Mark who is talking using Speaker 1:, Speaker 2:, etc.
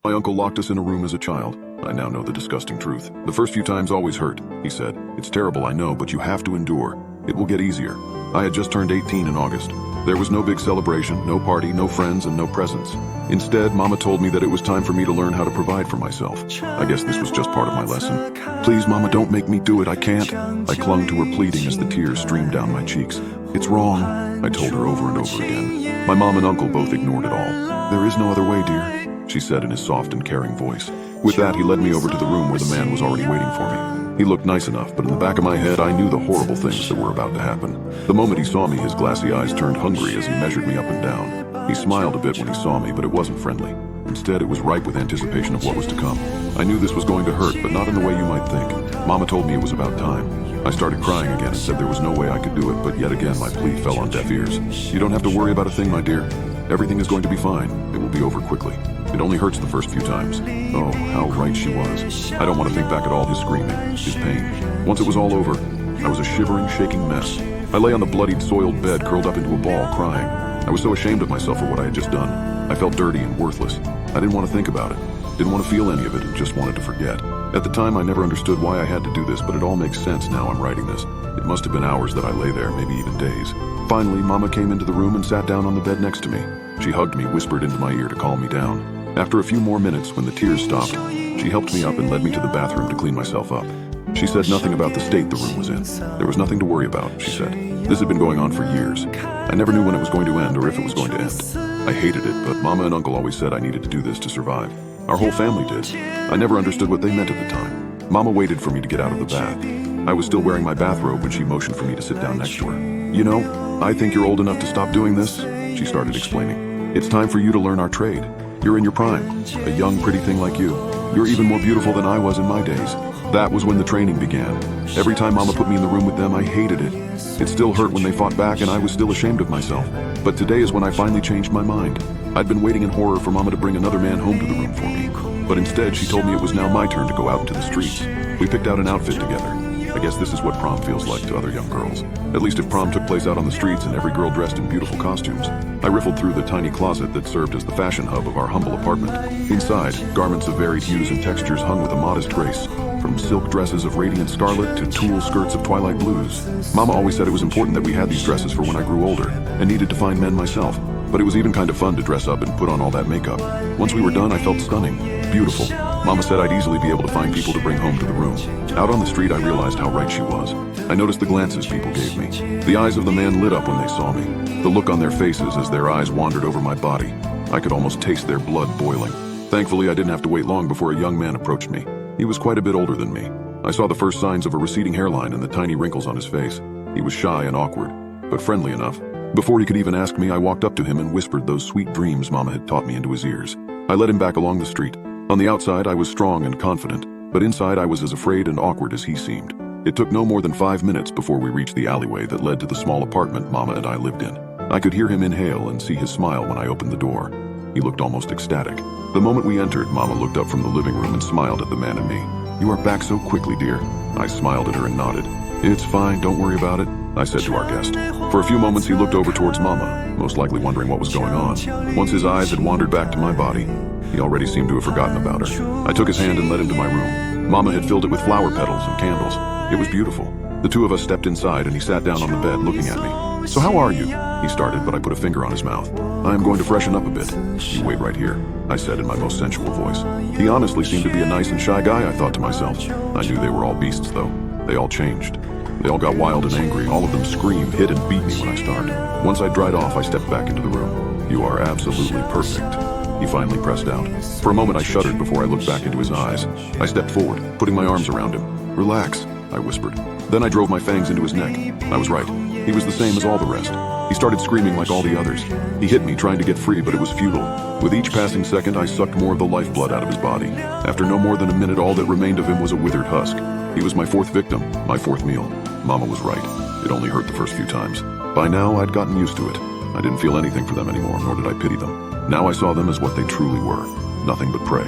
Speaker 1: My uncle locked us in a room as a child. I now know the disgusting truth. The first few times always hurt, he said. It's terrible, I know, but you have to endure. It will get easier. I had just turned 18 in August. There was no big celebration, no party, no friends, and no presents. Instead, Mama told me that it was time for me to learn how to provide for myself. I guess this was just part of my lesson. Please, Mama, don't make me do it. I can't. I clung to her, pleading as the tears streamed down my cheeks. It's wrong, I told her over and over again. My mom and uncle both ignored it all. There is no other way, dear, she said in his soft and caring voice. With that, he led me over to the room where the man was already waiting for me. He looked nice enough, but in the back of my head, I knew the horrible things that were about to happen. The moment he saw me, his glassy eyes turned hungry as he measured me up and down. He smiled a bit when he saw me, but it wasn't friendly. Instead, it was ripe with anticipation of what was to come. I knew this was going to hurt, but not in the way you might think. Mama told me it was about time. I started crying again and said there was no way I could do it, but yet again my plea fell on deaf ears. You don't have to worry about a thing, my dear. Everything is going to be fine. It will be over quickly. It only hurts the first few times. Oh, how right she was. I don't want to think back at all his screaming, his pain. Once it was all over, I was a shivering, shaking mess. I lay on the bloodied, soiled bed, curled up into a ball, crying. I was so ashamed of myself for what I had just done. I felt dirty and worthless. I didn't want to think about it. Didn't want to feel any of it and just wanted to forget. At the time, I never understood why I had to do this, but it all makes sense now I'm writing this. It must have been hours that I lay there, maybe even days. Finally, Mama came into the room and sat down on the bed next to me. She hugged me, whispered into my ear to calm me down. After a few more minutes, when the tears stopped, she helped me up and led me to the bathroom to clean myself up. She said nothing about the state the room was in. There was nothing to worry about, she said. This had been going on for years. I never knew when it was going to end or if it was going to end. I hated it, but Mama and Uncle always said I needed to do this to survive. Our whole family did. I never understood what they meant at the time. Mama waited for me to get out of the bath. I was still wearing my bathrobe when she motioned for me to sit down next to her. You know, I think you're old enough to stop doing this, she started explaining. It's time for you to learn our trade. You're in your prime, a young, pretty thing like you. You're even more beautiful than I was in my days. That was when the training began. Every time Mama put me in the room with them, I hated it. It still hurt when they fought back and I was still ashamed of myself. But today is when I finally changed my mind. I'd been waiting in horror for Mama to bring another man home to the room for me. But instead, she told me it was now my turn to go out into the streets. We picked out an outfit together. I guess this is what prom feels like to other young girls. At least if prom took place out on the streets and every girl dressed in beautiful costumes. I riffled through the tiny closet that served as the fashion hub of our humble apartment. Inside, garments of varied hues and textures hung with a modest grace. From silk dresses of radiant scarlet to tulle skirts of twilight blues. Mama always said it was important that we had these dresses for when I grew older and needed to find men myself. But it was even kind of fun to dress up and put on all that makeup. Once we were done, I felt stunning, beautiful. Mama said I'd easily be able to find people to bring home to the room. Out on the street, I realized how right she was. I noticed the glances people gave me. The eyes of the man lit up when they saw me. The look on their faces as their eyes wandered over my body. I could almost taste their blood boiling. Thankfully, I didn't have to wait long before a young man approached me. He was quite a bit older than me. I saw the first signs of a receding hairline and the tiny wrinkles on his face. He was shy and awkward, but friendly enough. Before he could even ask me, I walked up to him and whispered those sweet dreams Mama had taught me into his ears. I led him back along the street. On the outside, I was strong and confident, but inside I was as afraid and awkward as he seemed. It took no more than 5 minutes before we reached the alleyway that led to the small apartment Mama and I lived in. I could hear him inhale and see his smile when I opened the door. He looked almost ecstatic. The moment we entered, Mama looked up from the living room and smiled at the man and me. You are back so quickly, dear. I smiled at her and nodded. It's fine, don't worry about it, I said to our guest. For a few moments he looked over towards Mama, most likely wondering what was going on. Once his eyes had wandered back to my body, he already seemed to have forgotten about her. I took his hand and led him to my room. Mama had filled it with flower petals and candles. It was beautiful. The two of us stepped inside and he sat down on the bed looking at me. So how are you? He started, but I put a finger on his mouth. I am going to freshen up a bit. You wait right here, I said in my most sensual voice. He honestly seemed to be a nice and shy guy, I thought to myself. I knew they were all beasts though. They all changed. They all got wild and angry. All of them screamed, hit, and beat me when I started. Once I dried off, I stepped back into the room. You are absolutely perfect. He finally pressed out. For a moment, I shuddered before I looked back into his eyes. I stepped forward, putting my arms around him. Relax, I whispered. Then I drove my fangs into his neck. I was right. He was the same as all the rest. He started screaming like all the others. He hit me, trying to get free, but it was futile. With each passing second, I sucked more of the lifeblood out of his body. After no more than a minute, all that remained of him was a withered husk. He was my fourth victim, my fourth meal. Mama was right. It only hurt the first few times. By now, I'd gotten used to it. I didn't feel anything for them anymore, nor did I pity them. Now I saw them as what they truly were, nothing but prey.